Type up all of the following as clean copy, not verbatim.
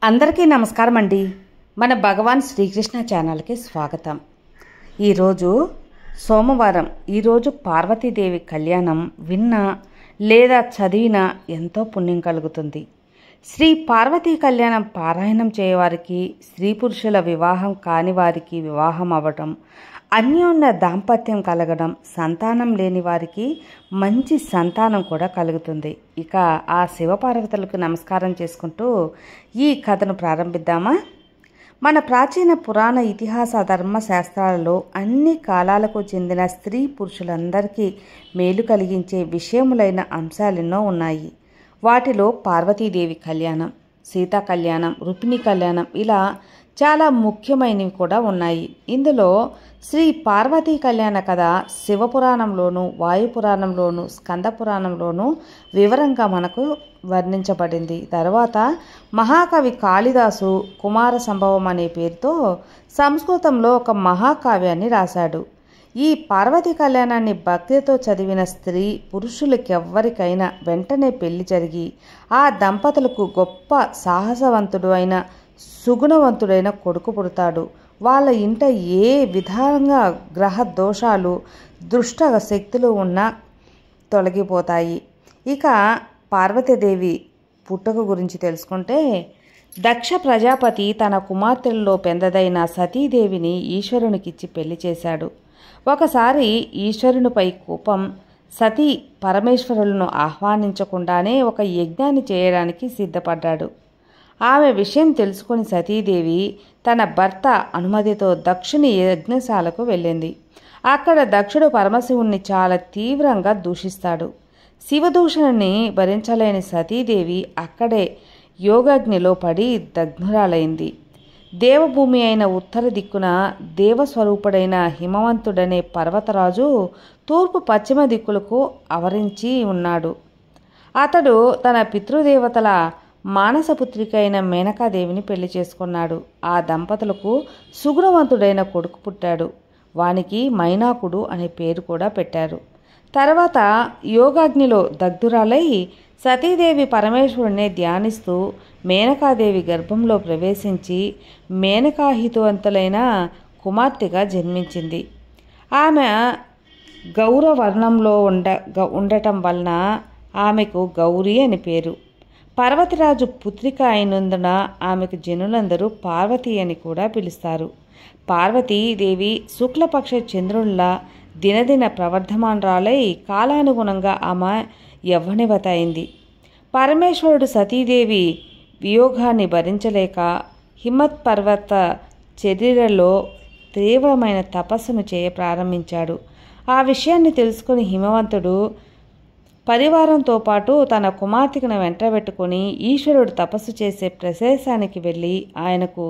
అందరికీ నమస్కారం అండి. మన భగవాన్ శ్రీకృష్ణ ఛానల్కి స్వాగతం. ఈరోజు సోమవారం. ఈరోజు పార్వతీదేవి కళ్యాణం విన్నా లేదా చదివినా ఎంతో పుణ్యం కలుగుతుంది. శ్రీ పార్వతీ కళ్యాణం పారాయణం చేయవారికి, స్త్రీ పురుషుల వివాహం కాని వారికి వివాహం అవ్వటం, అన్యోన్య దాంపత్యం కలగడం, సంతానం లేని వారికి మంచి సంతానం కూడా కలుగుతుంది. ఇక ఆ శివపార్వతులకు నమస్కారం చేసుకుంటూ ఈ కథను ప్రారంభిద్దామా? మన ప్రాచీన పురాణ ఇతిహాస ధర్మశాస్త్రాలలో అన్ని కాలాలకు చెందిన స్త్రీ పురుషులందరికీ మేలు కలిగించే విషయములైన అంశాలెన్నో ఉన్నాయి. వాటిలో పార్వతీదేవి కళ్యాణం, సీతా కళ్యాణం, రుక్మిణీ కళ్యాణం ఇలా చాలా ముఖ్యమైనవి కూడా ఉన్నాయి. ఇందులో శ్రీ పార్వతీ కళ్యాణ కథ శివపురాణంలోను, వాయుపురాణంలోను, స్కందపురాణంలోను వివరంగా మనకు వర్ణించబడింది. తర్వాత మహాకవి కాళిదాసు కుమార సంభవం అనే పేరుతో సంస్కృతంలో ఒక మహాకావ్యాన్ని రాశాడు. ఈ పార్వతీ కళ్యాణాన్ని భక్తితో చదివిన స్త్రీ పురుషులకెవ్వరికైనా వెంటనే పెళ్లి జరిగి ఆ దంపతులకు గొప్ప సాహసవంతుడు అయిన సుగుణవంతుడైన కొడుకు పుడతాడు. వాళ్ళ ఇంట ఏ విధంగా గ్రహ దోషాలు, దుష్ట శక్తులు ఉన్నా తొలగిపోతాయి. ఇక పార్వతీదేవి పుట్టుక గురించి తెలుసుకుంటే, దక్ష ప్రజాపతి తన కుమార్తెల్లో పెద్దదైన సతీదేవిని ఈశ్వరునికిచ్చి పెళ్లి చేశాడు. ఒకసారి ఈశ్వరునిపై కోపం సతీ పరమేశ్వరులను ఆహ్వానించకుండానే ఒక యజ్ఞాన్ని చేయడానికి సిద్ధపడ్డాడు. ఆమె విషయం తెలుసుకుని సతీదేవి తన భర్త అనుమతితో దక్షుని యజ్ఞశాలకు వెళ్ళింది. అక్కడ దక్షుడు పరమశివుణ్ణి చాలా తీవ్రంగా దూషిస్తాడు. శివదూషణని భరించలేని సతీదేవి అక్కడే యోగాగ్నిలో పడి దగ్ధురాలైంది. దేవభూమి అయిన ఉత్తర దిక్కున దేవస్వరూపుడైన హిమవంతుడనే పర్వతరాజు తూర్పు పశ్చిమ దిక్కులకు ఆవరించి ఉన్నాడు. అతడు తన పితృదేవతల మానసపుత్రిక అయిన మేనకాదేవిని పెళ్లి చేసుకున్నాడు. ఆ దంపతులకు సుగుణవంతుడైన కొడుకు పుట్టాడు. వానికి మైనాకుడు అనే పేరు కూడా పెట్టారు. తర్వాత యోగాగ్నిలో దగ్ధురాలై సతీదేవి పరమేశ్వరుణ్ణి ధ్యానిస్తూ మేనకాదేవి గర్భంలో ప్రవేశించి మేనకాహితవంతులైన కుమార్తెగా జన్మించింది. ఆమె గౌరవర్ణంలో ఉండటం వలన ఆమెకు గౌరీ అని పేరు. పర్వతరాజు పుత్రిక అయినందున ఆమెకు జనులందరూ పార్వతి అని కూడా పిలుస్తారు. పార్వతీదేవి శుక్లపక్ష చంద్రునిలా దినదిన ప్రవర్ధమానరాలై కాలానుగుణంగా ఆమె యవ్వనివత అయింది. పరమేశ్వరుడు సతీదేవి వియోగాన్ని భరించలేక హిమత్ పర్వత చర్యలలో తీవ్రమైన తపస్సును చేయ ప్రారంభించాడు. ఆ విషయాన్ని తెలుసుకుని హిమవంతుడు పరివారంతో పాటు తన కుమార్తెను వెంటబెట్టుకుని ఈశ్వరుడు తపస్సు చేసే ప్రదేశానికి వెళ్ళి ఆయనకు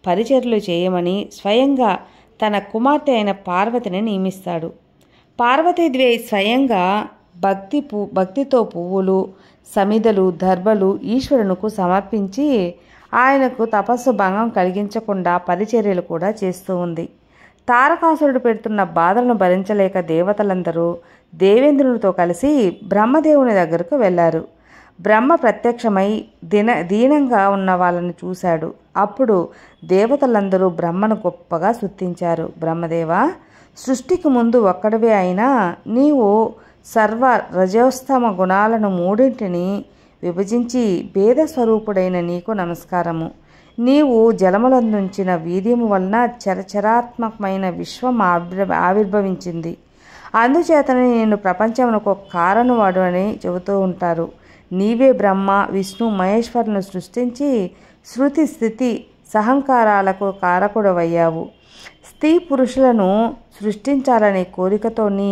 పరిచర్యలు చేయమని స్వయంగా తన కుమార్తె అయిన పార్వతిని నియమిస్తాడు. పార్వతీదేవి స్వయంగా భక్తితో పువ్వులు, సమిదలు, దర్భలు ఈశ్వరునికి సమర్పించి ఆయనకు తపస్సు భంగం కలిగించకుండా పరిచర్యలు కూడా చేస్తూ ఉంది. తారకాసురుడు పెడుతున్న బాధలను భరించలేక దేవతలందరూ దేవేంద్రునితో కలిసి బ్రహ్మదేవుని దగ్గరకు వెళ్ళారు. బ్రహ్మ ప్రత్యక్షమై దీనంగా ఉన్న వాళ్ళని చూశాడు. అప్పుడు దేవతలందరూ బ్రహ్మను గొప్పగా స్తుతించారు. బ్రహ్మదేవా, సృష్టికి ముందు ఒక్కడివే అయినా నీవు సర్వ రజోస్తమ గుణాలను మూడింటిని విభజించి భేద స్వరూపుడైన నీకు నమస్కారము. నీవు జలములందుంచిన వీర్యము వలన చరచరాత్మకమైన విశ్వం ఆవిర్భవించింది. అందుచేతనే నేను ప్రపంచమునకు కారణవాడు అని చెబుతూ ఉంటారు. నీవే బ్రహ్మ, విష్ణు, మహేశ్వరులను సృష్టించి శృతి, స్థితి, సహంకారాలకు కారకుడవయ్యావు. స్త్రీ పురుషులను సృష్టించాలనే కోరికతో నీ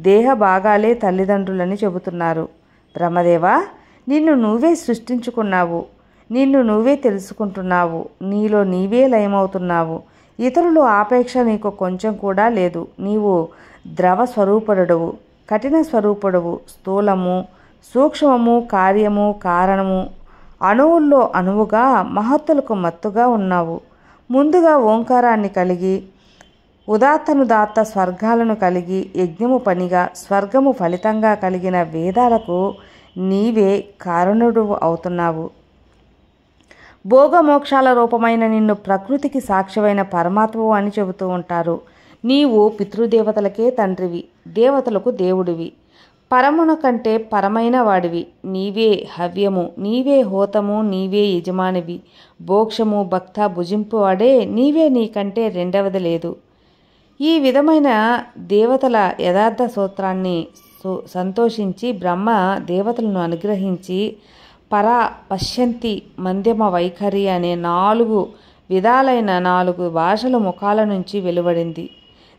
దేహ భాగాలే తల్లిదండ్రులని చెబుతున్నారు. బ్రహ్మదేవా, నిన్ను నువ్వే సృష్టించుకున్నావు, నిన్ను నువ్వే తెలుసుకుంటున్నావు, నీలో నీవే లయమవుతున్నావు. ఇతరులు ఆపేక్ష నీకు కొంచెం కూడా లేదు. నీవు ద్రవ స్వరూపుడవు, కఠిన స్వరూపుడవు, స్థూలము, సూక్ష్మము, కార్యము, కారణము, అణువుల్లో అణువుగా మహత్తులకు మత్తుగా ఉన్నావు. ముందుగా ఓంకారాన్ని కలిగి ఉదాత్తనుదాత్త స్వర్గాలను కలిగి యజ్ఞము పనిగా స్వర్గము ఫలితంగా కలిగిన వేదాలకు నీవే కారణుడు అవుతున్నావు. భోగమోక్షాల రూపమైన నిన్ను ప్రకృతికి సాక్ష్యమైన పరమాత్మవు అని చెబుతూ ఉంటారు. నీవు పితృదేవతలకే తండ్రివి, దేవతలకు దేవుడివి, పరమున కంటే పరమైన వాడివి. నీవే హవ్యము, నీవే హోతము, నీవే యజమానివి. భోక్షము భక్త భుజింపు వాడే నీవే, నీకంటే రెండవది లేదు. ఈ విధమైన దేవతల యథార్థ సూత్రాన్ని సంతోషించి బ్రహ్మ దేవతలను అనుగ్రహించి పరా పశ్యంతి మధ్యమ వైఖరి అనే 4 విధాలైన 4 భాషల ముఖాల నుంచి వెలువడింది.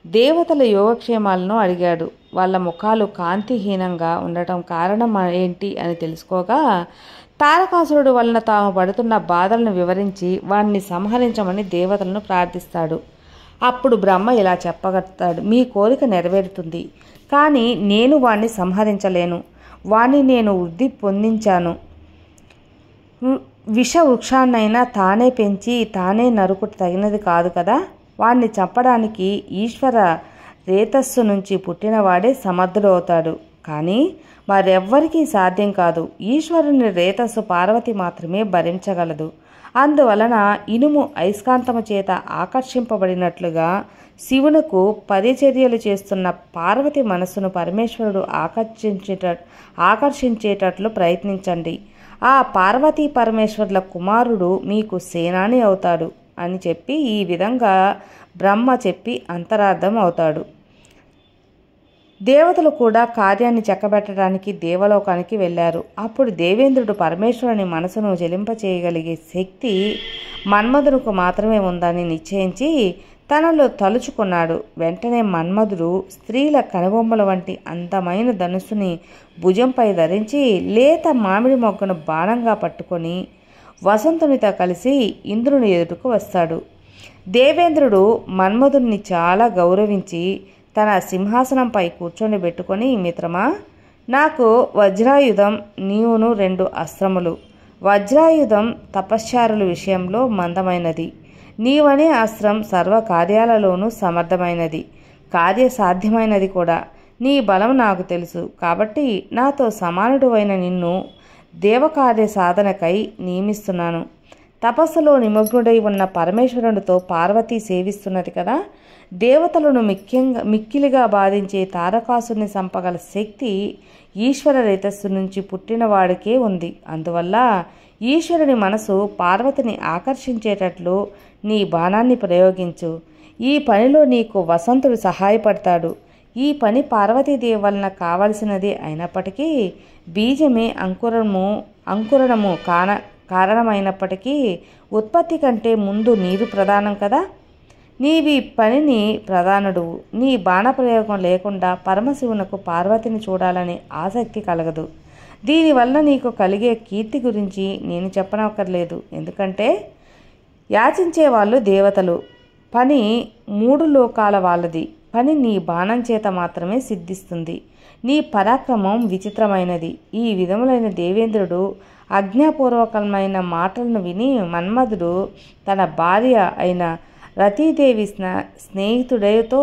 దేవతల యోగక్షేమాలను అడిగాడు. వాళ్ళ ముఖాలు కాంతిహీనంగా ఉండటం కారణం ఏంటి అని తెలుసుకోగా తారకాసురుడు వలన తాము పడుతున్న బాధలను వివరించి వాణ్ణి సంహరించమని దేవతలను ప్రార్థిస్తాడు. అప్పుడు బ్రహ్మ ఇలా చెప్పగలుగుతాడు, మీ కోరిక నెరవేరుతుంది, కానీ నేను వాణ్ణి సంహరించలేను. వాణ్ణి నేను వృద్ధి పొందించాను. విష వృక్షాన్నైనా తానే పెంచి తానే నరుకుట తగినది కాదు కదా. వాణ్ణి చంపడానికి ఈశ్వర రేతస్సు నుంచి పుట్టినవాడే సమర్థుడు అవుతాడు, కానీ వారెవ్వరికీ సాధ్యం కాదు. ఈశ్వరుని రేతస్సు పార్వతి మాత్రమే భరించగలదు. అందువలన ఇనుము అయస్కాంతము చేత ఆకర్షింపబడినట్లుగా శివునకు పరిచర్యలు చేస్తున్న పార్వతి మనస్సును పరమేశ్వరుడు ఆకర్షించేటట్లు ప్రయత్నించండి. ఆ పార్వతీ పరమేశ్వరుల కుమారుడు మీకు సేనాని అవుతాడు అని చెప్పి ఈ విధంగా బ్రహ్మ చెప్పి అంతరార్థం అవుతాడు. దేవతలు కూడా కార్యాన్ని చక్కబెట్టడానికి దేవలోకానికి వెళ్ళారు. అప్పుడు దేవేంద్రుడు పరమేశ్వరుని మనసును చెలింపచేయగలిగే శక్తి మన్మధునికి మాత్రమే ఉందని నిశ్చయించి తనలో తలుచుకున్నాడు. వెంటనే మన్మధుడు స్త్రీల కనుబొమ్మల వంటి అందమైన ధనుస్సుని భుజంపై ధరించి లేత మామిడి మొగ్గను బాణంగా పట్టుకొని వసంతునితో కలిసి ఇంద్రుని ఎదుటకు వస్తాడు. దేవేంద్రుడు మన్మధుడిని చాలా గౌరవించి తన సింహాసనంపై కూర్చొని పెట్టుకొని, మిత్రమా, నాకు వజ్రాయుధం, నీవును 2 అస్త్రములు. వజ్రాయుధం తపశ్చారుల విషయంలో మందమైనది, నీవనే అస్త్రం సర్వకార్యాలలోనూ సమర్థమైనది, కార్యసాధ్యమైనది కూడా. నీ బలం నాకు తెలుసు, కాబట్టి నాతో సమానుడు అయిన నిన్ను దేవకార్య సాధనకై నియమిస్తున్నాను. తపస్సులో నిమగ్నుడై ఉన్న పరమేశ్వరునితో పార్వతి సేవిస్తున్నది కదా. దేవతలను మిక్కిలిగా బాధించే తారకాసుని సంపగల శక్తి ఈశ్వర రేతస్సు నుంచి పుట్టినవాడికే ఉంది. అందువల్ల ఈశ్వరుని మనసు పార్వతిని ఆకర్షించేటట్లు నీ బాణాన్ని ప్రయోగించు. ఈ పనిలో నీకు వసంతుడు సహాయపడతాడు. ఈ పని పార్వతీదేవి వలన కావలసినది అయినప్పటికీ బీజమే అంకురణము కారణమైనప్పటికీ ఉత్పత్తి కంటే ముందు నీరు ప్రధానం కదా. నీవి పనిని ప్రధానుడు. నీ బాణప్రయోగం లేకుండా పరమశివునకు పార్వతిని చూడాలనే ఆసక్తి కలగదు. దీనివల్ల నీకు కలిగే కీర్తి గురించి నేను చెప్పనక్కర్లేదు. ఎందుకంటే యాచించే వాళ్ళు దేవతలు, పని 3 లోకాల వాళ్ళది. పని నీ బాణం చేత మాత్రమే సిద్ధిస్తుంది. నీ పరాక్రమం విచిత్రమైనది. ఈ విధములైన దేవేంద్రుడు ఆజ్ఞాపూర్వకమైన మాటలను విని మన్మధుడు తన భార్య అయిన రతీదేవి స్నేహితుడితో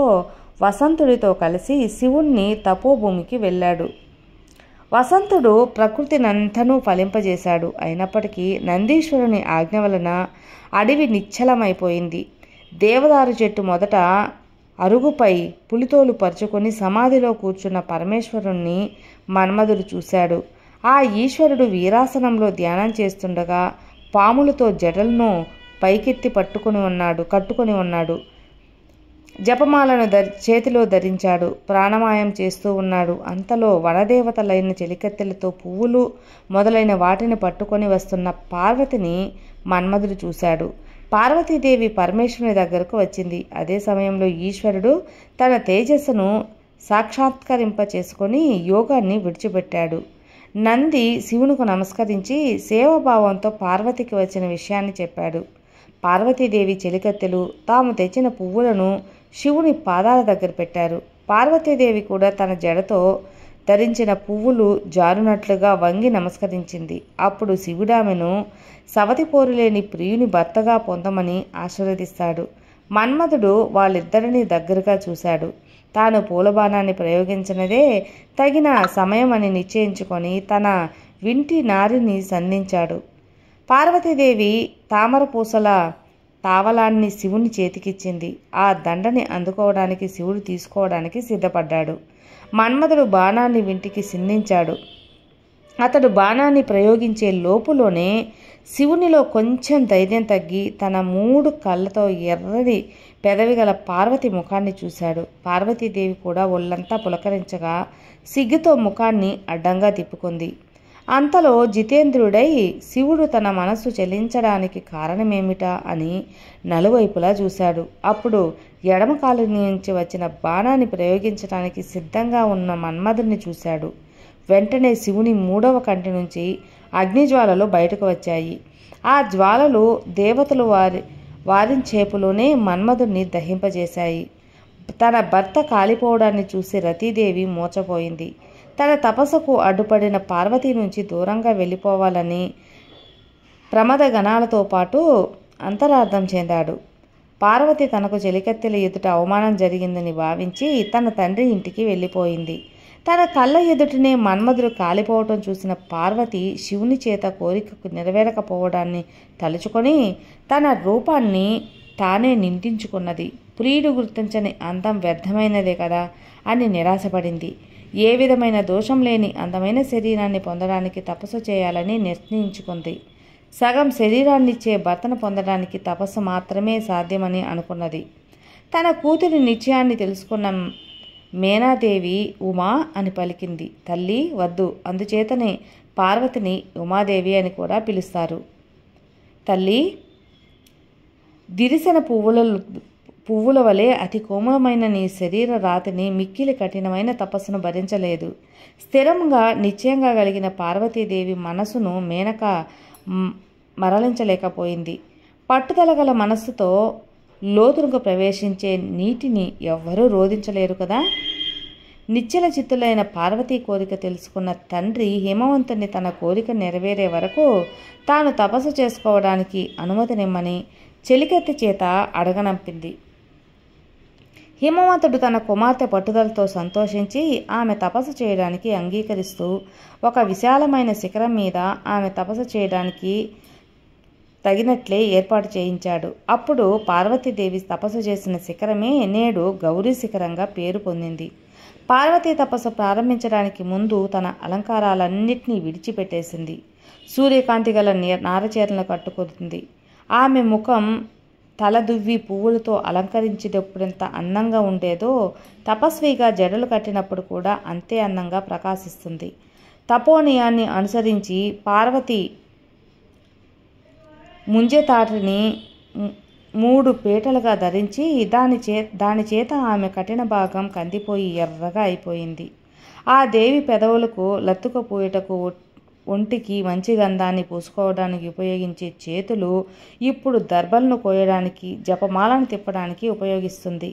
వసంతుడితో కలిసి శివుణ్ణి తపోభూమికి వెళ్ళాడు. వసంతుడు ప్రకృతినంతనూ ఫలింపజేశాడు. అయినప్పటికీ నందీశ్వరుని ఆజ్ఞ వలన అడవి నిశ్చలమైపోయింది. దేవదారు చెట్టు మొదట అరుగుపై పులితోలు పరుచుకొని సమాధిలో కూర్చున్న పరమేశ్వరుణ్ణి మన్మధుడు చూశాడు. ఆ ఈశ్వరుడు వీరాసనంలో ధ్యానం చేస్తుండగా పాములతో జడలను పైకెత్తి కట్టుకొని ఉన్నాడు. జపమాలను చేతిలో ధరించాడు. ప్రాణమాయం చేస్తూ ఉన్నాడు. అంతలో వనదేవతలైన చెలికత్తెలతో పువ్వులు మొదలైన వాటిని పట్టుకొని వస్తున్న పార్వతిని మన్మధుడు చూశాడు. పార్వతీదేవి పరమేశ్వరుని దగ్గరకు వచ్చింది. అదే సమయంలో ఈశ్వరుడు తన తేజస్సును సాక్షాత్కరింప చేసుకొని యోగాన్ని విడిచిపెట్టాడు. నంది శివునికి నమస్కరించి సేవాభావంతో పార్వతికి వచ్చిన విషయాన్ని చెప్పాడు. పార్వతీదేవి చెలికత్తెలు తాము తెచ్చిన పువ్వులను శివుని పాదాల దగ్గర పెట్టారు. పార్వతీదేవి కూడా తన జడతో ధరించిన పువ్వులు జారునట్లుగా వంగి నమస్కరించింది. అప్పుడు శివుడామెను సవతిపోరులేని ప్రియుని భర్తగా పొందమని ఆశీర్వదిస్తాడు. మన్మధుడు వాళ్ళిద్దరినీ దగ్గరగా చూశాడు. తాను పూలబాణాన్ని ప్రయోగించినదే తగిన సమయం అని నిశ్చయించుకొని తన వింటి నారిని సంధించాడు. పార్వతీదేవి తామరపూసల తావలాన్ని శివుని చేతికిచ్చింది. ఆ దండని అందుకోవడానికి శివుడు తీసుకోవడానికి సిద్ధపడ్డాడు. మన్మధుడు బాణాన్ని వింటికి సిందించాడు. అతడు బాణాన్ని ప్రయోగించే లోపులోనే శివునిలో కొంచెం ధైర్యం తగ్గి తన 3 కళ్ళతో ఎర్రని పెదవి గల పార్వతి ముఖాన్ని చూశాడు. పార్వతీదేవి కూడా ఒళ్ళంతా పులకరించగా సిగ్గుతో ముఖాన్ని అడ్డంగా తిప్పుకుంది. అంతలో జితేంద్రుడై శివుడు తన మనస్సు చెలించడానికి కారణమేమిటా అని నలువైపులా చూశాడు. అప్పుడు ఎడమ కాలు నుంచి వచ్చిన బాణాన్ని ప్రయోగించడానికి సిద్ధంగా ఉన్న మన్మధుడిని చూశాడు. వెంటనే శివుని 3వ కంటి నుంచి అగ్నిజ్వాలలు బయటకు వచ్చాయి. ఆ జ్వాలలు దేవతలు వారించేపులోనే మన్మధుడిని దహింపజేశాయి. తన భర్త కాలిపోవడాన్ని చూసి రతీదేవి మూర్ఛపోయింది. తన తపస్సుకు అడ్డుపడిన పార్వతి నుంచి దూరంగా వెళ్ళిపోవాలని ప్రమద గణాలతో పాటు అంతరార్థం చెందాడు. పార్వతి తనకు చెలికత్తెల ఎదుట అవమానం జరిగిందని భావించి తన తండ్రి ఇంటికి వెళ్ళిపోయింది. తన కళ్ళ ఎదుటనే మన్మధుడు కాలిపోవటం చూసిన పార్వతి శివుని చేత కోరికకు నెరవేరకపోవడాన్ని తలుచుకొని తన రూపాన్ని తానే నిందించుకున్నది. ప్రియుడు గుర్తించని అందం వ్యర్థమైనదే కదా అని నిరాశపడింది. ఏ విధమైన దోషం లేని అందమైన శరీరాన్ని పొందడానికి తపస్సు చేయాలని నిర్ణయించుకుంది. సగం శరీరాన్నిచ్చే భర్తను పొందడానికి తపస్సు మాత్రమే సాధ్యమని అనుకున్నది. తన కూతురి నిశ్చయాన్ని తెలుసుకున్న మేనాదేవి ఉమా అని పలికింది. తల్లి వద్దు, అందుచేతనే పార్వతిని ఉమాదేవి అని కూడా పిలుస్తారు. తల్లి, దిరిసిన పువ్వుల వలె అతి కోమలమైన నీ శరీర రాతిని మిక్కిలి కఠినమైన తపస్సును భరించలేదు. స్థిరంగా నిశ్చయంగా కలిగిన పార్వతీదేవి మనసును మేనక మరలించలేకపోయింది. పట్టుదల గల మనస్సుతో లోతులకు ప్రవేశించే నీటిని ఎవ్వరూ రోధించలేరు కదా. నిశ్చల చిత్తులైన పార్వతీ కోరిక తెలుసుకున్న తండ్రి హిమవంతుని తన కోరిక నెరవేరే వరకు తాను తపస్సు చేసుకోవడానికి అనుమతినిమ్మని చెలికత్తి చేత అడగనంపింది. హిమవంతుడు తన కుమార్తె పట్టుదలతో సంతోషించి ఆమె తపస్సు చేయడానికి అంగీకరిస్తూ ఒక విశాలమైన శిఖరం మీద ఆమె తపస్సు చేయడానికి తగినట్లే ఏర్పాటు చేయించాడు. అప్పుడు పార్వతీదేవి తపస్సు చేసిన శిఖరమే నేడు గౌరీ శిఖరంగా పేరు పొందింది. పార్వతీ తపస్సు ప్రారంభించడానికి ముందు తన అలంకారాలన్నింటినీ విడిచిపెట్టేసింది. సూర్యకాంతి గల నారచీరలను కట్టుకుంది. ఆమె ముఖం తల దువ్వి పువ్వులతో అలంకరించేటప్పుడెంత అందంగా ఉండేదో తపస్విగా జడలు కట్టినప్పుడు కూడా అంతే అందంగా ప్రకాశిస్తుంది. తపోనియాన్ని అనుసరించి పార్వతి ముంజెతాటిని 3 పీటలుగా ధరించి దాని చేత ఆమె కఠిన భాగం కందిపోయి ఎర్రగా అయిపోయింది. ఆ దేవి పెదవులకు లత్తుకపోయేటకు ఒంటికి మంచి గంధాన్ని పూసుకోవడానికి ఉపయోగించే చేతులు ఇప్పుడు దర్భలను కోయడానికి జపమాలను తిప్పడానికి ఉపయోగిస్తుంది.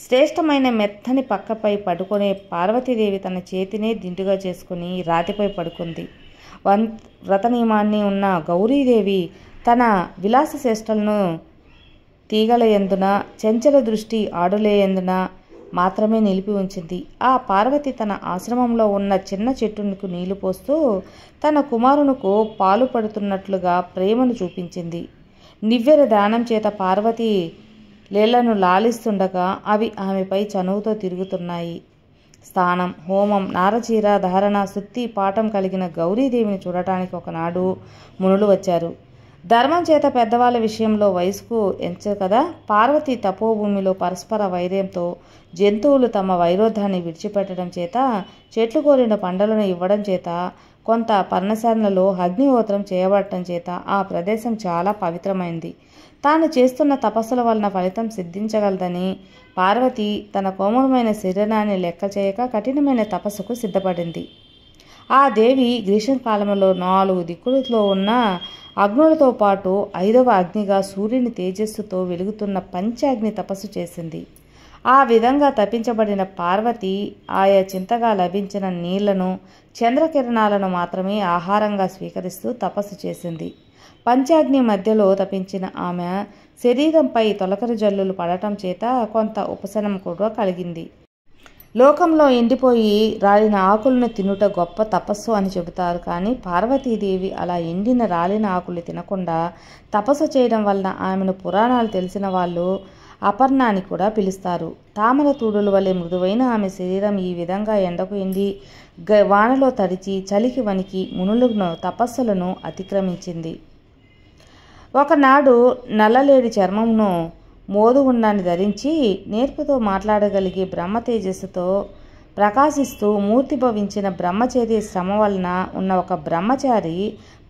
శ్రేష్టమైన మెత్తని పక్కపై పడుకునే పార్వతీదేవి తన చేతినే దిండుగా చేసుకుని రాతిపై పడుకుంది. వ్రత నియమాన్ని ఉన్న గౌరీదేవి తన విలాస చేష్టలను తీగలయందున చంచల దృష్టి ఆడులేయందున మాత్రమే నిలిపి ఉంచింది. ఆ పార్వతి తన ఆశ్రమంలో ఉన్న చిన్న చెట్టుకు నీళ్లు పోస్తూ తన కుమారునికి పాలు పడుతున్నట్లుగా ప్రేమను చూపించింది. నివ్వెర దానం చేత పార్వతి లీలను లాలిస్తుండగా అవి ఆమెపై చనువుతో తిరుగుతున్నాయి. స్నానం, హోమం, నారచీర ధారణ, సుత్తి పాఠం కలిగిన గౌరీదేవిని చూడటానికి ఒకనాడు మునులు వచ్చారు. ధర్మం చేత పెద్దవాళ్ళ విషయంలో వయసుకు ఎంచరు కదా. పార్వతి తపోభూమిలో పరస్పర వైర్యంతో జంతువులు తమ వైరోధాన్ని విడిచిపెట్టడం చేత, చెట్లు కోరిన పండ్లను ఇవ్వడం చేత, కొంత పర్ణశాలలో అగ్నిహోత్రం చేయబడటం చేత ఆ ప్రదేశం చాలా పవిత్రమైంది. తాను చేస్తున్న తపస్సుల వలన ఫలితం సిద్ధించగలదని పార్వతి తన కోమలమైన శరీరాన్ని లెక్క చేయక కఠినమైన తపస్సుకు సిద్ధపడింది. ఆ దేవి గ్రీష్మకాలంలో 4 దిక్కులలో ఉన్న అగ్నులతో పాటు 5వ అగ్నిగా సూర్యుని తేజస్సుతో వెలుగుతున్న పంచాగ్ని తపస్సు చేసింది. ఆ విధంగా తప్పించబడిన పార్వతి ఆయా చింతగా లభించిన నీళ్లను, చంద్రకిరణాలను మాత్రమే ఆహారంగా స్వీకరిస్తూ తపస్సు చేసింది. పంచాగ్ని మధ్యలో తపించిన ఆమె శరీరంపై తొలకరి జల్లులు పడటం చేత కొంత ఉపశమనం కూడా కలిగింది. లోకంలో ఎండిపోయి రాలిన ఆకులను తినుట గొప్ప తపస్సు అని చెబుతారు. కానీ పార్వతీదేవి అలా ఎండిన రాలిన ఆకులు తినకుండా తపస్సు చేయడం వలన ఆమెను పురాణాలు తెలిసిన వాళ్ళు అపర్ణ అని కూడా పిలుస్తారు. తామర తూడుల వలె మృదువైన ఆమె శరీరం ఈ విధంగా ఎండకు ఎండి వానలో తడిచి చలికి వణికి మునులను తపస్సులను అతిక్రమించింది. ఒకనాడు నల్లలేడి చర్మంను మోదు ఉండాన్ని ధరించి నేర్పుతో మాట్లాడగలిగే బ్రహ్మ తేజస్సుతో ప్రకాశిస్తూ మూర్తిభవించిన బ్రహ్మచర్య శ్రమ వలన ఉన్న ఒక బ్రహ్మచారి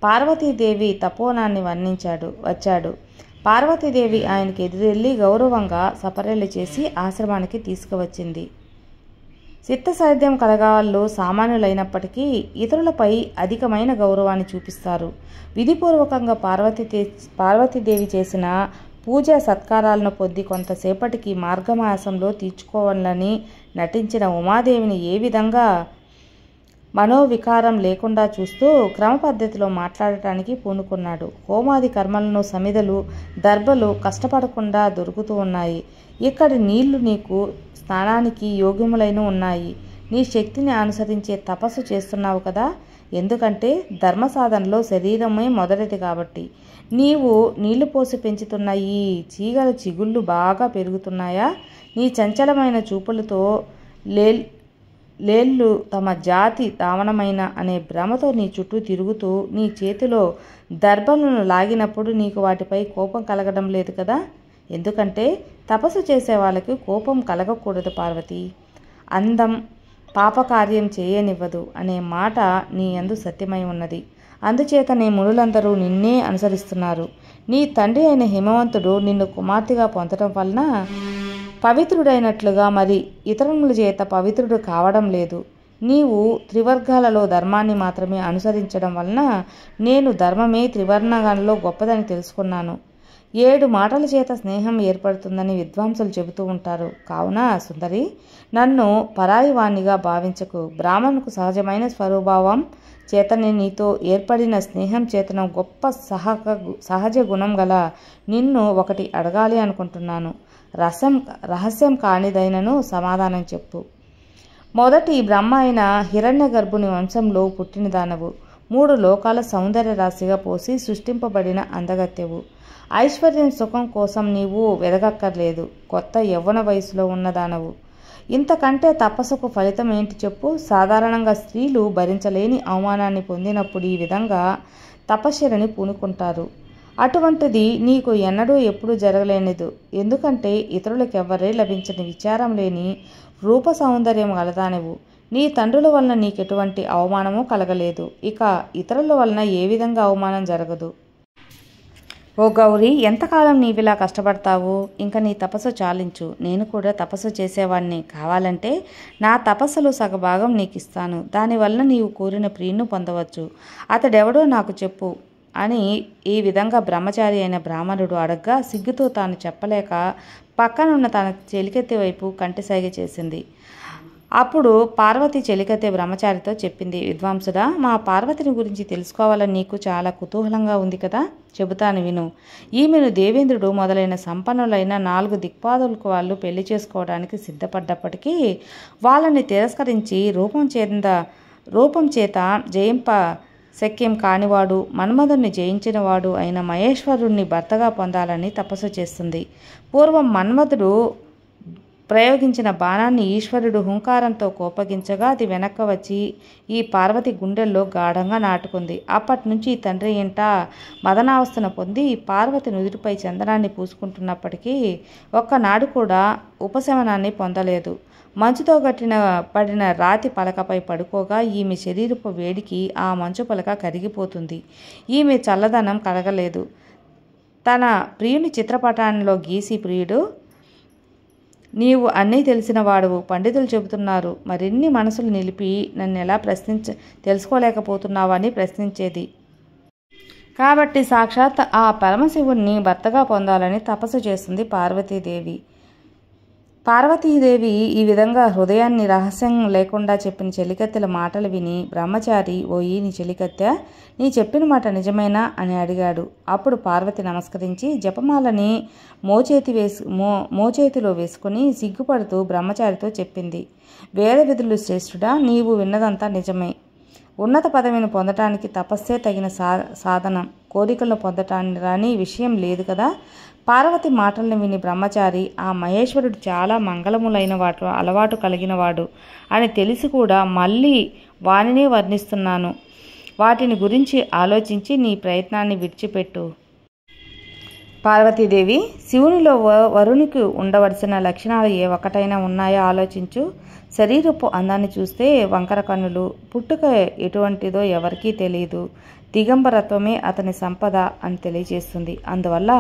పార్వతీదేవి తపోనాన్ని వచ్చాడు. పార్వతీదేవి ఆయనకి ఎదురెళ్ళి గౌరవంగా సపర్యలు చేసి ఆశ్రమానికి తీసుకువచ్చింది. చిత్తసాధ్యం కలగాళ్ళు సామాన్యులైనప్పటికీ ఇతరులపై అధికమైన గౌరవాన్ని చూపిస్తారు. విధిపూర్వకంగా పార్వతీదేవి చేసిన పూజా సత్కారాలను పొంది కొంతసేపటికి మార్గమాసంలో తీర్చుకోవాలని నటించిన ఉమాదేవిని ఏ విధంగా మనోవికారం లేకుండా చూస్తూ క్రమ పద్ధతిలో మాట్లాడటానికి పూనుకున్నాడు. హోమాది కర్మలను సమిధలు దర్భలు కష్టపడకుండా దొరుకుతూ ఉన్నాయి. ఇక్కడి నీళ్లు నీకు స్నానానికి యోగ్యములైన ఉన్నాయి. నీ శక్తిని అనుసరించే తపస్సు చేస్తున్నావు కదా. ఎందుకంటే ధర్మ సాధనలో శరీరమే మొదటిది కాబట్టి. నీవు నీళ్లు పోసి పెంచుతున్న ఈ చీగల చిగుళ్ళు బాగా పెరుగుతున్నాయా? నీ చంచలమైన చూపులతో లేళ్ళు తమ జాతి దావనమైన అనే భ్రమతో నీ చుట్టూ తిరుగుతూ నీ చేతిలో దర్భలను లాగినప్పుడు నీకు వాటిపై కోపం కలగడం లేదు కదా. ఎందుకంటే తపస్సు చేసే వాళ్ళకి కోపం కలగకూడదు పార్వతి. అందం పాపకార్యం చేయనివ్వదు అనే మాట నీ యందు సత్యమై ఉన్నది. అందుచేతనే మునులందరూ నిన్నే అనుసరిస్తున్నారు. నీ తండ్రి అయిన హిమవంతుడు నిన్ను కుమార్తెగా పొందడం వలన పవిత్రుడైనట్లుగా మరి ఇతరుల చేత పవిత్రుడు కావడం లేదు. నీవు త్రివర్గాలలో ధర్మాన్ని మాత్రమే అనుసరించడం వలన నేను ధర్మమే త్రివర్ణాలలో గొప్పదని తెలుసుకున్నాను. 7 మాటల చేత స్నేహం ఏర్పడుతుందని విద్వాంసులు చెబుతూ ఉంటారు. కావున సుందరి, నన్ను పరాయివాణ్ణిగా భావించకు. బ్రాహ్మణుకు సహజమైన స్వరూభావం చేతనే నీతో ఏర్పడిన స్నేహం చేతనం గొప్ప సహజ గుణం గల నిన్ను ఒకటి అడగాలి అనుకుంటున్నాను. రహస్యం కానిదైనను సమాధానం చెప్పు. మొదటి బ్రహ్మ అయిన హిరణ్య గర్భుని వంశంలో పుట్టిన దానవు. 3 లోకాల సౌందర్య రాశిగా పోసి సృష్టింపబడిన అందగత్తెవు. ఐశ్వర్యం సుఖం కోసం నీవు వెదగక్కర్లేదు. కొత్త యవ్వన వయసులో ఉన్నదానవు. ఇంతకంటే తపస్సుకు ఫలితం ఏంటి చెప్పు. సాధారణంగా స్త్రీలు భరించలేని అవమానాన్ని పొందినప్పుడు ఈ విధంగా తపశ్చర్యని పూనుకుంటారు. అటువంటిది నీకు ఎన్నడూ ఎప్పుడూ జరగలేనిదు. ఎందుకంటే ఇతరులకెవ్వరే లభించని విచారం లేని రూప సౌందర్యం గలదానివు. నీ తండ్రుల వలన నీకెటువంటి అవమానము కలగలేదు. ఇక ఇతరుల వలన ఏ విధంగా అవమానం జరగదు. ఓ గౌరీ, ఎంతకాలం నీవిలా కష్టపడతావు? ఇంకా నీ తపస్సు చాలించు. నేను కూడా తపస్సు చేసేవాడిని. కావాలంటే నా తపస్సులో సగభాగం నీకు ఇస్తాను. దానివల్ల నీవు కోరిన ప్రియును పొందవచ్చు. అతడెవడో నాకు చెప్పు అని ఈ విధంగా బ్రహ్మచారి అయిన బ్రాహ్మణుడు అడగ్గా సిగ్గుతో తాను చెప్పలేక పక్కనున్న తన చెలికెత్తి వైపు కంటిసైగ చేసింది. అప్పుడు పార్వతి చెలికత్తె బ్రహ్మచారితో చెప్పింది. విద్వాంసుడా, మా పార్వతిని గురించి తెలుసుకోవాలని నీకు చాలా కుతూహలంగా ఉంది కదా. చెబుతాను విను. ఈమెను దేవేంద్రుడు మొదలైన సంపన్నులైన 4 దిక్పాదులకు వాళ్ళు పెళ్లి చేసుకోవడానికి సిద్ధపడ్డప్పటికీ వాళ్ళని తిరస్కరించి రూపం చేత జయింప శక్యం కానివాడు, మన్మధుణ్ణి జయించినవాడు అయిన మహేశ్వరుణ్ణి భర్తగా పొందాలని తపస్సు చేస్తుంది. పూర్వం మన్మధుడు ప్రయోగించిన బాణాన్ని ఈశ్వరుడు హుంకారంతో కోపగించగా అది వెనక్కి వచ్చి ఈ పార్వతి గుండెల్లో గాఢంగా నాటుకుంది. అప్పటి నుంచి తండ్రి ఇంట మదనావస్థను పొంది పార్వతి నుదుటిపై చందనాన్ని పూసుకుంటున్నప్పటికీ ఒక్కనాడు కూడా ఉపశమనాన్ని పొందలేదు. మంచుతో పడిన రాతి పలకపై పడుకోగా ఈమె శరీరపు వేడికి ఆ మంచు పలక కరిగిపోతుంది. ఈమె చల్లదనం కలగలేదు. తన ప్రియుని చిత్రపటాల్లో గీసి ప్రియుడు, నీవు అన్నీ తెలిసిన వాడువు, పండితులు చెబుతున్నారు, మరిన్ని మనసులు నిలిపి నన్ను ఎలా తెలుసుకోలేకపోతున్నావని ప్రశ్నించేది. కాబట్టి సాక్షాత్ ఆ పరమశివుణ్ణి భర్తగా పొందాలని తపస్సు చేస్తుంది పార్వతీదేవి. పార్వతీదేవి ఈ విధంగా హృదయాన్ని రహస్యం లేకుండా చెప్పిన చెలికత్తెల మాటలు విని బ్రహ్మచారి, ఓయి నీ చెలికత్తె, నీ చెప్పిన మాట నిజమేనా అని అడిగాడు. అప్పుడు పార్వతి నమస్కరించి జపమాలని మోచేతిలో వేసుకుని సిగ్గుపడుతూ బ్రహ్మచారితో చెప్పింది. వేద విధులు శ్రేష్ఠుడా, నీవు విన్నదంతా నిజమే. ఉన్నత పదవిని పొందటానికి తపస్సే తగిన సాధనం. కోరికలను పొందటానికి రాని విషయం లేదు కదా. పార్వతి మాటలను విని బ్రహ్మచారి, ఆ మహేశ్వరుడు చాలా మంగళములైన వాటి అలవాటు కలిగినవాడు అని తెలిసి కూడా మళ్ళీ వానినే వర్ణిస్తున్నాను. వాటిని గురించి ఆలోచించి నీ ప్రయత్నాన్ని విడిచిపెట్టు. పార్వతీదేవి, శివునిలో వరునికి ఉండవలసిన లక్షణాలు ఏ ఒక్కటైనా ఉన్నాయో ఆలోచించు. శరీరపు అందాన్ని చూస్తే వంకర కన్నులు, పుట్టుక ఎటువంటిదో ఎవరికీ తెలియదు. దిగంబరత్వమే అతని సంపద అని తెలియజేస్తుంది. అందువల్ల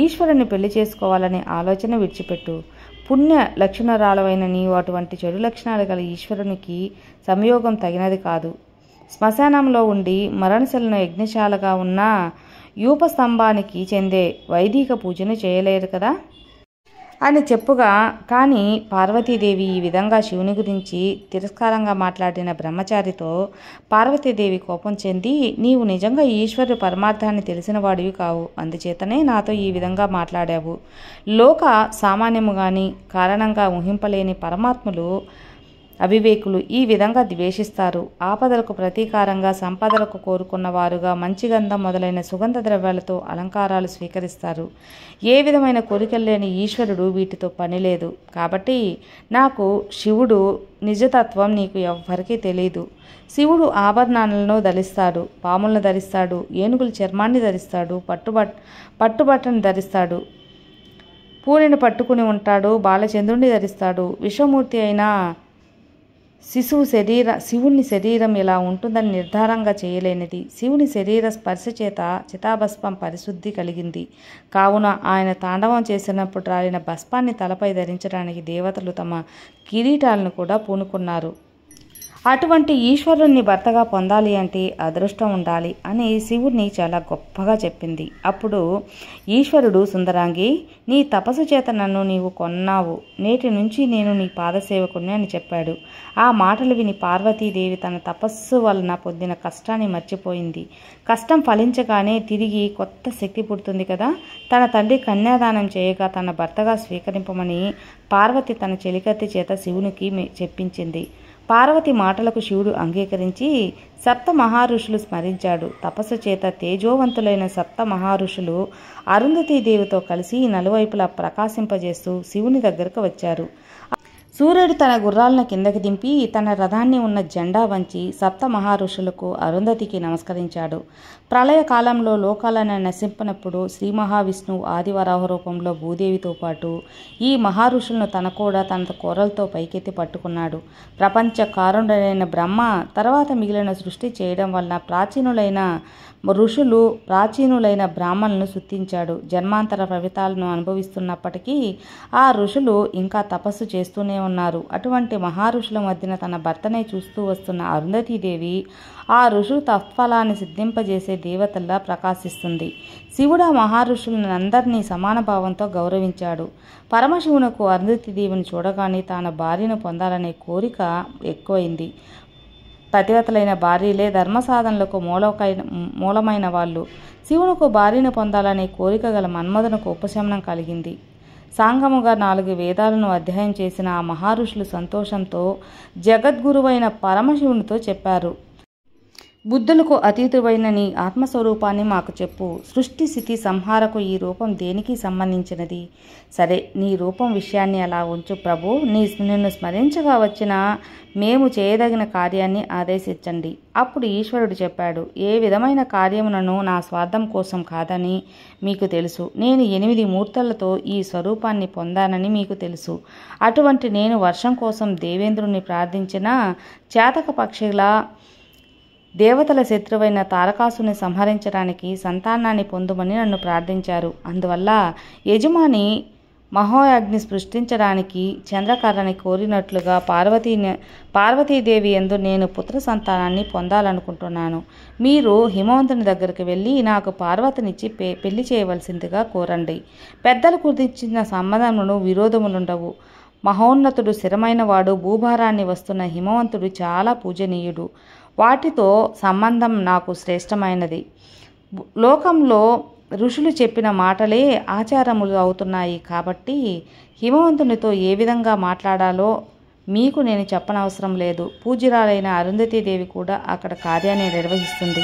ఈశ్వరుని పెళ్లి చేసుకోవాలనే ఆలోచన విడిచిపెట్టు. పుణ్య లక్షణరాలవైన నీవు అటువంటి చెడు లక్షణాలు గల ఈశ్వరునికి సంయోగం తగినది కాదు. శ్మశానంలో ఉండి మరణశలను యజ్ఞశాలగా ఉన్న యూపస్తంభానికి చెందే వైదిక పూజను చేయలేరు కదా అని చెప్పుగా. కానీ పార్వతీదేవి ఈ విధంగా శివుని గురించి తిరస్కారంగా మాట్లాడిన బ్రహ్మచారితో పార్వతీదేవి కోపం చెంది, నీవు నిజంగా ఈశ్వరుడు పరమార్థాన్ని తెలిసిన వాడివి కావు, అందుచేతనే నాతో ఈ విధంగా మాట్లాడావు. లోక సామాన్యము గాని కారణంగా ఊహింపలేని పరమాత్ములు అవివేకులు ఈ విధంగా ద్వేషిస్తారు. ఆపదలకు ప్రతీకారంగా సంపదలకు కోరుకున్న వారుగా మంచి గంధం మొదలైన సుగంధ ద్రవ్యాలతో అలంకారాలు స్వీకరిస్తారు. ఏ విధమైన కోరికలు లేని ఈశ్వరుడు వీటితో పనిలేదు. కాబట్టి నాకు శివుడు నిజతత్వం నీకు ఎవ్వరికీ తెలియదు. శివుడు ఆభరణాలను ధరిస్తాడు, పాములను ధరిస్తాడు, ఏనుగుల చర్మాన్ని ధరిస్తాడు, పట్టుబట్టను ధరిస్తాడు, పూనిని పట్టుకుని ఉంటాడు, బాలచంద్రుడిని ధరిస్తాడు. విశ్వమూర్తి అయిన శివుని శరీరం ఇలా ఉంటుందని నిర్ధారంగా చేయలేనిది. శివుని శరీర స్పర్శ చేత చితాభస్మం పరిశుద్ధి కలిగింది. కావున ఆయన తాండవం చేసినప్పుడు రాలిన భస్మాన్ని తలపై ధరించడానికి దేవతలు తమ కిరీటాలను కూడా పూనుకున్నారు. అటువంటి ఈశ్వరుణ్ణి భర్తగా పొందాలి అంటే అదృష్టం ఉండాలి అని శివుడిని చాలా గొప్పగా చెప్పింది. అప్పుడు ఈశ్వరుడు, సుందరాంగి, నీ తపస్సు చేత నన్ను నీవు కొన్నావు, నేటి నుంచి నేను నీ పాదసేవకుని అని చెప్పాడు. ఆ మాటలు విని పార్వతీదేవి తన తపస్సు వలన పొందిన కష్టాన్ని మర్చిపోయింది. కష్టం ఫలించగానే తిరిగి కొత్త శక్తి పుడుతుంది కదా. తన తండ్రి కన్యాదానం చేయగా తన భర్తగా స్వీకరింపమని పార్వతి తన చెలికత్తి చేత శివునికి చెప్పించింది. పార్వతి మాటలకు శివుడు అంగీకరించి సప్త మహారుషులు స్మరించాడు. తపస్సు చేత తేజోవంతులైన సప్త మహారుషులు అరుంధతీదేవితో కలిసి నలువైపులా ప్రకాశింపజేస్తూ శివుని దగ్గరకు వచ్చారు. సూర్యుడు తన గుర్రాలను కిందకి దింపి తన రథాన్ని ఉన్న జెండా వంచి సప్త మహారుషులకు అరుంధతికి నమస్కరించాడు. ప్రళయకాలంలో లోకాలను నశింపనప్పుడు శ్రీ మహావిష్ణువు ఆదివరాహ రూపంలో భూదేవితో పాటు ఈ మహారుషులను తన కోరలతో పైకెత్తి పట్టుకున్నాడు. ప్రపంచ కారుణుడైన బ్రహ్మ తర్వాత మిగిలిన సృష్టి చేయడం వలన ప్రాచీనులైన బ్రాహ్మణులను స్తుతించాడు. జన్మాంతర ఫలితాలను అనుభవిస్తున్నప్పటికీ ఆ ఋషులు ఇంకా తపస్సు చేస్తూనే ఉన్నారు. అటువంటి మహారుషుల మధ్యన తన భర్తనే చూస్తూ వస్తున్న అరుంధతీదేవి ఆ ఋషులు తత్ఫలాన్ని సిద్ధింపజేసే దేవతల్లా ప్రకాశిస్తుంది. శివుడు ఆ మహారుషులను అందరినీ సమాన భావంతో గౌరవించాడు. పరమశివునకు అరుంధతీదేవిని చూడగానే తన భార్యను పొందాలనే కోరిక ఎక్కువైంది. పతివ్రతలైన భార్యలే ధర్మ సాధనలకు మూలమైన వాళ్ళు. శివునకు భార్యను పొందాలనే కోరిక గల మన్మధునకు ఉపశమనం కలిగింది. సాంగముగా 4 వేదాలను అధ్యయనం చేసిన ఆ మహారుషులు సంతోషంతో జగద్గురువైన పరమశివునితో చెప్పారు, బుద్ధులకు అతీతువైన నీ ఆత్మస్వరూపాన్ని మాకు చెప్పు. సృష్టి స్థితి సంహారకు ఈ రూపం దేనికి సంబంధించినది? సరే, నీ రూపం విషయాన్ని అలా ఉంచు ప్రభు. నిన్ను స్మరించగా వచ్చిన మేము చేయదగిన కార్యాన్ని ఆదేశించండి. అప్పుడు ఈశ్వరుడు చెప్పాడు, ఏ విధమైన కార్యమునను నా స్వార్థం కోసం కాదని మీకు తెలుసు. నేను 8 మూర్తులతో ఈ స్వరూపాన్ని పొందానని మీకు తెలుసు. అటువంటి నేను వర్షం కోసం దేవేంద్రుని ప్రార్థించిన చేతక పక్షిలా దేవతల శత్రువైన తారకాసుని సంహరించడానికి సంతానాన్ని పొందుమని నన్ను ప్రార్థించారు. అందువల్ల యజమాని మహోయాగ్ని సృష్టించడానికి చంద్రకర్రని కోరినట్లుగా పార్వతీదేవి యందు నేను పుత్ర సంతానాన్ని పొందాలనుకుంటున్నాను. మీరు హిమవంతుని దగ్గరికి వెళ్ళి నాకు పార్వతినిచ్చి పెళ్లి చేయవలసిందిగా కోరండి. పెద్దలు కుదిర్చిన సంబంధములను విరోధములుండవు. మహోన్నతుడు, స్థిరమైనవాడు, భూభారాన్ని వస్తున్న హిమవంతుడు చాలా పూజనీయుడు. వాటితో సంబంధం నాకు శ్రేష్టమైనది. లోకంలో ఋషులు చెప్పిన మాటలే ఆచారములు అవుతున్నాయి. కాబట్టి హిమవంతునితో ఏ విధంగా మాట్లాడాలో మీకు నేను చెప్పనవసరం లేదు. పూజ్యురాలైన అరుంధతీదేవి కూడా అక్కడ కార్యాన్ని నిర్వహిస్తుంది.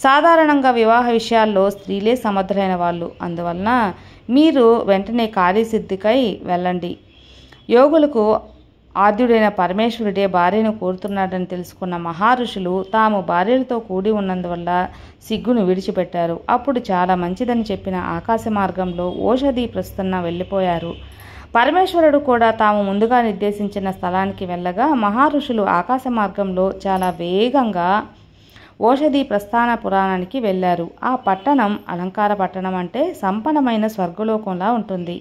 సాధారణంగా వివాహ విషయాల్లో స్త్రీలే సమర్థులైన వాళ్ళు. అందువలన మీరు వెంటనే కార్యసిద్ధికై వెళ్ళండి. యోగులకు ఆద్యుడైన పరమేశ్వరుడే భార్యను కోరుతున్నాడని తెలుసుకున్న మహారుషులు తాము భార్యలతో కూడి ఉన్నందువల్ల సిగ్గును విడిచిపెట్టారు. అప్పుడు చాలా మంచిదని చెప్పిన ఆకాశ మార్గంలో ఓషధి ప్రస్తున్న వెళ్ళిపోయారు. పరమేశ్వరుడు కూడా తాము ముందుగా నిర్దేశించిన స్థలానికి వెళ్ళగా మహారుషులు ఆకాశ మార్గంలో చాలా వేగంగా ఓషధి ప్రస్థాన పురాణానికి వెళ్ళారు. ఆ పట్టణం అలంకార పట్టణం, అంటే సంపన్నమైన స్వర్గలోకంలా ఉంటుంది.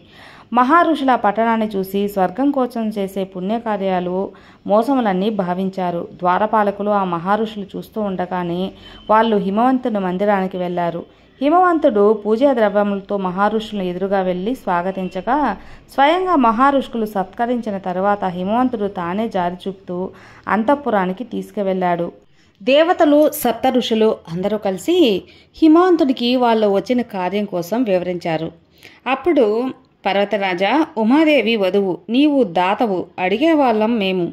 మహారుషుల పట్టణాన్ని చూసి స్వర్గం కోసం చేసే పుణ్యకార్యాలు మోసములన్నీ భావించారు. ద్వారపాలకులు ఆ మహారుషులు చూస్తూ ఉండగానే వాళ్ళు హిమవంతుని మందిరానికి వెళ్ళారు. హిమవంతుడు పూజా ద్రవ్యములతో మహారుషులను ఎదురుగా వెళ్ళి స్వాగతించగా స్వయంగా మహారుషులు సత్కరించిన తర్వాత హిమవంతుడు తానే జారి చూపుతూ అంతఃపురానికి తీసుకువెళ్ళాడు. దేవతలు, సప్త ఋషులు అందరూ కలిసి హిమవంతుడికి వాళ్ళు వచ్చిన కార్యం కోసం వివరించారు. అప్పుడు పర్వతరాజా, ఉమాదేవి వధువు, నీవు దాతవు, అడిగేవాళ్ళం మేము.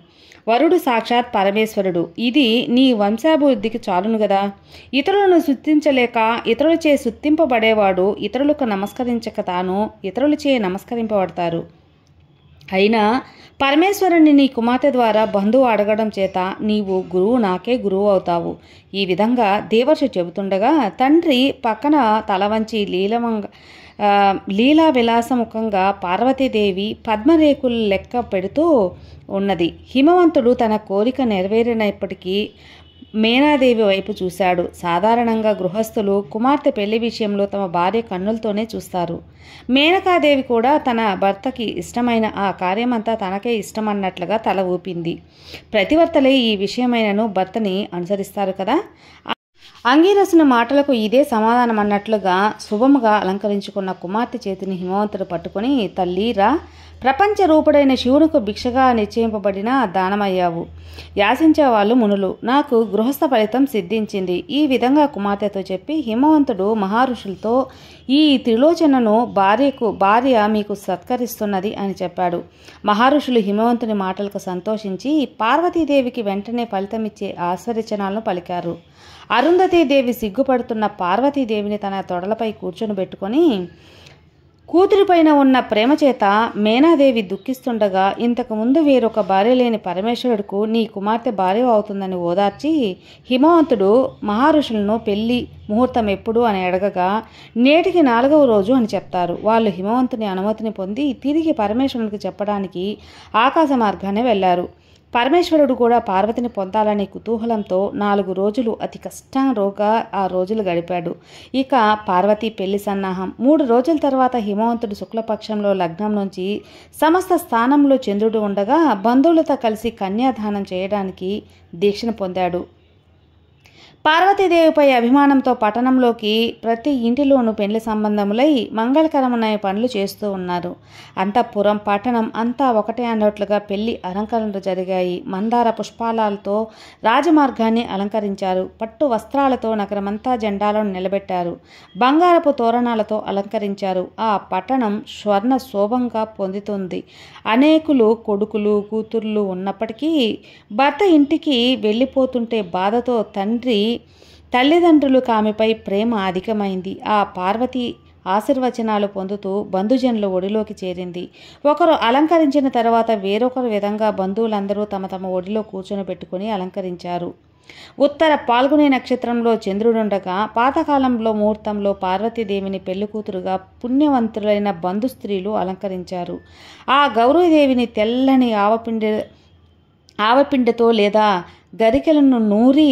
వరుడు సాక్షాత్ పరమేశ్వరుడు. ఇది నీ వంశాభివృద్ధికి చాలును గదా. ఇతరులను శుద్ధించలేక ఇతరులచే శుద్ధింపబడేవాడు ఇతరులకు నమస్కరించక తాను ఇతరులచే నమస్కరింపబడతారు. అయినా పరమేశ్వరుని నీ కుమార్తె ద్వారా బంధువు అడగడం చేత నీవు గురువు నాకే గురువు అవుతావు. ఈ విధంగా దేవర్షి చెబుతుండగా తండ్రి పక్కన తలవంచి లీలా విలాసముఖంగా పార్వతీదేవి పద్మరేకులు లెక్క పెడుతూ ఉన్నది. హిమవంతుడు తన కోరిక నెరవేరినప్పటికీ మేనాదేవి వైపు చూశాడు. సాధారణంగా గృహస్థులు కుమార్తె పెళ్లి విషయంలో తమ భార్య కన్నులతోనే చూస్తారు. మేనకాదేవి కూడా తన భర్తకి ఇష్టమైన ఆ కార్యమంతా తనకే ఇష్టమన్నట్లుగా తల ఊపింది. ప్రతివర్తలే ఈ విషయమైనను భర్తని అనుసరిస్తారు కదా. అంగీరసుని మాటలకు ఇదే సమాధానం అన్నట్లుగా శుభముగా అలంకరించుకున్న కుమార్తె చేతిని హిమవంతుడు పట్టుకుని, తల్లి రా, ప్రపంచ రూపుడైన శివునికి భిక్షగా నిశ్చయింపబడిన దానమయ్యావు. యాచించేవాళ్ళు మునులు. నాకు గృహస్థ ఫలితం సిద్ధించింది. ఈ విధంగా కుమార్తెతో చెప్పి హిమవంతుడు మహారుషులతో, ఈ త్రిలోచనను భార్య మీకు సత్కరిస్తున్నది అని చెప్పాడు. మహారుషులు హిమవంతుని మాటలకు సంతోషించి పార్వతీదేవికి వెంటనే ఫలితమిచ్చే ఆశ్చర్యచనాలను పలికారు. అరుంధతీదేవి సిగ్గుపడుతున్న పార్వతీదేవిని తన తొడలపై కూర్చొని పెట్టుకొని కూతురిపైన ఉన్న ప్రేమ చేత మేనాదేవి దుఃఖిస్తుండగా ఇంతకుముందు వేరొక భార్య లేని పరమేశ్వరుడుకు నీ కుమార్తె భార్య అవుతుందని ఓదార్చి హిమవంతుడు మహారుషులను పెళ్లి ముహూర్తం ఎప్పుడు అని అడగగా నేటికి 4వ రోజు అని చెప్తారు. వాళ్ళు హిమవంతుని అనుమతిని పొంది తిరిగి పరమేశ్వరునికి చెప్పడానికి ఆకాశ మార్గాన్ని వెళ్లారు. పరమేశ్వరుడు కూడా పార్వతిని పొందాలనే కుతూహలంతో 4 రోజులు అతి కష్టంగా ఆ రోజులు గడిపాడు. ఇక పార్వతి పెళ్లి సన్నాహం. 3 రోజుల తర్వాత హిమవంతుడు శుక్లపక్షంలో లగ్నం నుంచి సమస్త స్థానంలో చంద్రుడు ఉండగా బంధువులతో కలిసి కన్యాదానం చేయడానికి దీక్షను పొందాడు. పార్వతీదేవిపై అభిమానంతో పట్టణంలోకి ప్రతి ఇంటిలోనూ పెండ్లి సంబంధములై మంగళకరమైన పనులు చేస్తూ ఉన్నారు. అంతఃపురం, పట్టణం అంతా ఒకటే అన్నట్లుగా పెళ్లి అలంకరణలు జరిగాయి. మందార పుష్పాలతో రాజమార్గాన్ని అలంకరించారు. పట్టు వస్త్రాలతో నగరమంతా జెండాలను నిలబెట్టారు. బంగారపు తోరణాలతో అలంకరించారు. ఆ పట్టణం స్వర్ణ శోభంగా పొందుతుంది. అనేకులు కొడుకులు, కూతుర్లు ఉన్నప్పటికీ భర్త ఇంటికి వెళ్ళిపోతుంటే బాధతో తల్లిదండ్రులకు ఆమెపై ప్రేమ అధికమైంది. ఆ పార్వతి ఆశీర్వచనాలు పొందుతూ బంధుజనుల ఒడిలోకి చేరింది. ఒకరు అలంకరించిన తర్వాత వేరొకరు విధంగా బంధువులందరూ తమ తమ ఒడిలో కూర్చొని పెట్టుకుని అలంకరించారు. ఉత్తర పాల్గొనే నక్షత్రంలో చంద్రుడుండగా పాతకాలంలో ముహూర్తంలో పార్వతీదేవిని పెళ్లికూతురుగా పుణ్యవంతులైన బంధు స్త్రీలు అలంకరించారు. ఆ గౌరీదేవిని తెల్లని ఆవపిండితో లేదా గరికెలను నూరి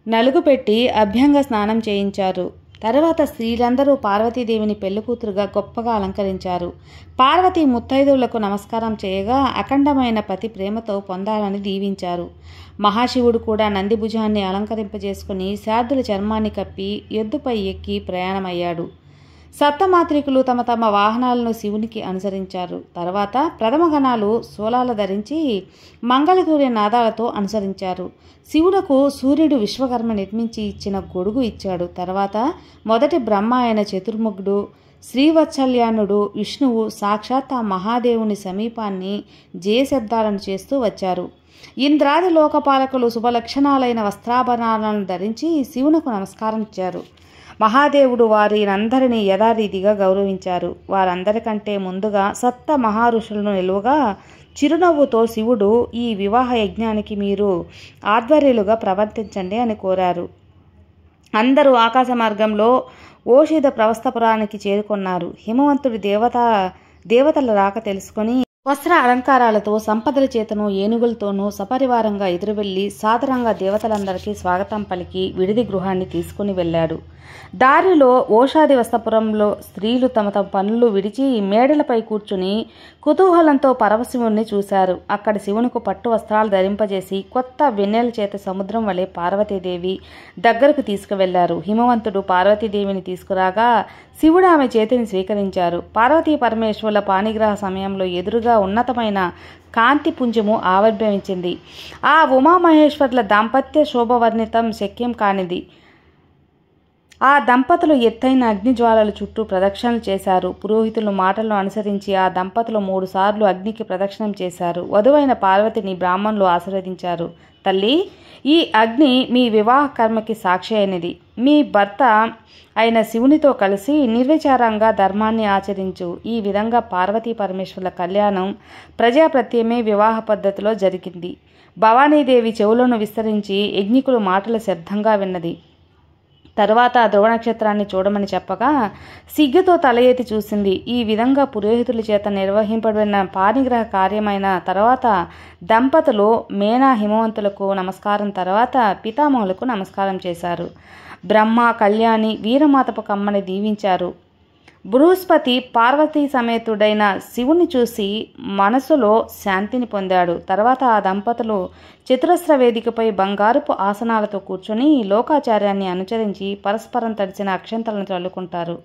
నలుగుపెట్టి అభ్యంగ స్నానం చేయించారు. తర్వాత స్త్రీలందరూ పార్వతీదేవిని పెళ్లికూతురుగా గొప్పగా అలంకరించారు. పార్వతి ముత్తైదువులకు నమస్కారం చేయగా అఖండమైన పతి ప్రేమతో పొందాలని దీవించారు. మహాశివుడు కూడా నంది భుజాన్ని అలంకరింపజేసుకుని శార్దుల చర్మాన్ని కప్పి ఎద్దుపై ఎక్కి ప్రయాణమయ్యాడు. సప్తమాత్రికులు తమ తమ వాహనాలను శివునికి అనుసరించారు. తర్వాత ప్రథమగణాలు శూలాలు ధరించి మంగళసూర్య నాదాలతో అనుసరించారు. శివునకు సూర్యుడు విశ్వకర్మ నిర్మించి ఇచ్చిన గొడుగు ఇచ్చాడు. తర్వాత మొదటి బ్రహ్మ అయిన చతుర్ముఖుడు శ్రీవత్సల్యానుడు విష్ణువు సాక్షాత్ ఆ మహాదేవుని సమీపాన్ని జయశబ్దాలను చేస్తూ వచ్చారు. ఇంద్రాది లోకపాలకులు శుభలక్షణాలైన వస్త్రాభరణాలను ధరించి శివునకు నమస్కారించారు. మహాదేవుడు వారినందరినీ యథారీతిగా గౌరవించారు. వారందరికంటే ముందుగా సప్త మహారుషులను నిలువగా చిరునవ్వుతో శివుడు ఈ వివాహ యజ్ఞానికి మీరు ఆధ్వర్యులుగా ప్రవర్తించండి అని కోరారు. అందరూ ఆకాశ మార్గంలో ఓషిధ ప్రవస్థపురానికి చేరుకున్నారు. హిమవంతుడి దేవతల రాక తెలుసుకొని వస్త్ర అలంకారాలతో సంపదల చేతను ఏనుగులతోనూ సపరివారంగా ఎదురువెళ్లి సాదరంగా దేవతలందరికీ స్వాగతం పలికి విడిది గృహాన్ని తీసుకుని వెళ్ళాడు. దారిలో ఓషాది వస్తపురంలో స్త్రీలు తమ తమ పనులు విడిచి మేడలపై కూర్చుని కుతూహలంతో పరమశివుణ్ణి చూశారు. అక్కడ శివునికి పట్టు వస్త్రాలు ధరింపజేసి కొత్త వెన్నెల చేత సముద్రం వలె పార్వతీదేవి దగ్గరకు తీసుకువెళ్లారు. హిమవంతుడు పార్వతీదేవిని తీసుకురాగా శివుడు ఆమె చేతిని స్వీకరించారు. పార్వతీ పరమేశ్వరుల పాణిగ్రహ సమయంలో ఎదురుగా ఉన్నతమైన కాంతి పుంజము ఆవిర్భవించింది. ఆ ఉమామహేశ్వరుల దాంపత్య శోభవర్ణితం శక్యం కానిది. ఆ దంపతులు ఎత్తైన అగ్నిజ్వాలల చుట్టూ ప్రదక్షిణలు చేశారు. పురోహితుల మాటలను అనుసరించి ఆ దంపతులు 3 సార్లు అగ్నికి ప్రదక్షిణం చేశారు. వధువైన పార్వతిని బ్రాహ్మణులు ఆశీర్వదించారు. తల్లి, ఈ అగ్ని మీ వివాహ కర్మకి సాక్షి అయినది. మీ భర్త అయిన శివునితో కలిసి నిర్విచారంగా ధర్మాన్ని ఆచరించు. ఈ విధంగా పార్వతీ పరమేశ్వరుల కళ్యాణం ప్రజాప్రత్యమే వివాహ పద్ధతిలో జరిగింది. భవానీదేవి చెవులను విస్తరించి యజ్ఞికులు మాటల శబ్దంగా విన్నది. తరువాత ధ్రువ నక్షత్రాన్ని చూడమని చెప్పగా సిగ్గుతో తల ఎత్తి చూసింది. ఈ విధంగా పురోహితుల చేత నిర్వహింపబడిన పాణిగ్రహ కార్యమైన తర్వాత దంపతులు మేనా హిమవంతులకు నమస్కారం తర్వాత పితామహులకు నమస్కారం చేశారు. బ్రహ్మ కళ్యాణి వీరమాతపు కమ్మని దీవించారు. బృహస్పతి పార్వతీ సమేతుడైన శివుని చూసి మనసులో శాంతిని పొందాడు. తర్వాత ఆ దంపతులు చతురస్ర వేదికపై బంగారపు ఆసనాలతో కూర్చొని లోకాచార్యాన్ని అనుసరించి పరస్పరం తడిచిన అక్షంతలను చల్లుకుంటారు.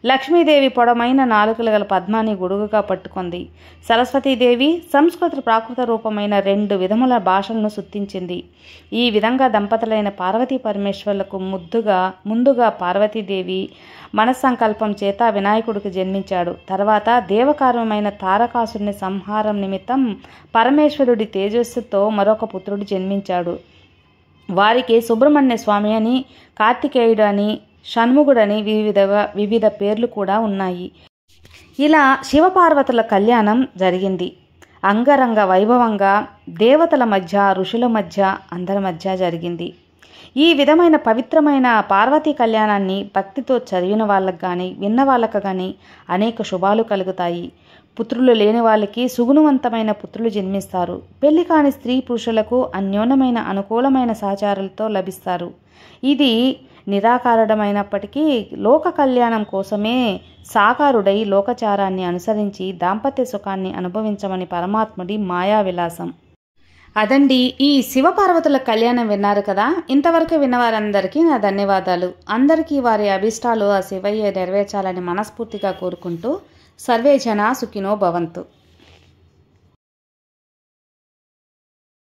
లక్ష్మీదేవి పొడమైన నాలుకలు గల పద్మాన్ని గొడుగుగా పట్టుకుంది. సరస్వతీదేవి సంస్కృత ప్రాకృత రూపమైన 2 విధముల భాషలను సృష్టించింది. ఈ విధంగా దంపతులైన పార్వతీ పరమేశ్వరులకు ముందుగా పార్వతీదేవి మనస్సంకల్పం చేత వినాయకుడికి జన్మించాడు. తర్వాత దేవకార్యమైన తారకాసుని సంహారం నిమిత్తం పరమేశ్వరుడి తేజస్సుతో మరొక పుత్రుడు జన్మించాడు. వారికి సుబ్రహ్మణ్య స్వామి అని, కార్తికేయుడు అని, షణ్ముఖుడని వివిధ పేర్లు కూడా ఉన్నాయి. ఇలా శివపార్వతుల కళ్యాణం జరిగింది. అంగరంగ వైభవంగా దేవతల మధ్య, ఋషుల మధ్య, అందరి మధ్య జరిగింది. ఈ విధమైన పవిత్రమైన పార్వతీ కళ్యాణాన్ని భక్తితో చదివిన వాళ్ళకు కానీ విన్న వాళ్ళకు కానీ అనేక శుభాలు కలుగుతాయి. పుత్రులు లేని వాళ్ళకి సుగుణవంతమైన పుత్రులు జన్మిస్తారు. పెళ్లి కాని స్త్రీ పురుషులకు అన్యోన్యమైన అనుకూలమైన సహచారాలతో లభిస్తారు. ఇది నిరాకారుడమైనప్పటికీ లోక కళ్యాణం కోసమే సాకారుడై లోకచారాన్ని అనుసరించి దాంపత్య సుఖాన్ని అనుభవించమని పరమాత్ముడి మాయా విలాసం. అదండి ఈ శివపార్వతుల కళ్యాణం విన్నారు కదా. ఇంతవరకు విన్నవారందరికీ నా ధన్యవాదాలు. అందరికీ వారి అభిష్టాలు ఆ శివయ్య నెరవేర్చాలని మనస్ఫూర్తిగా కోరుకుంటూ సర్వే జనా సుఖినో భవంతు.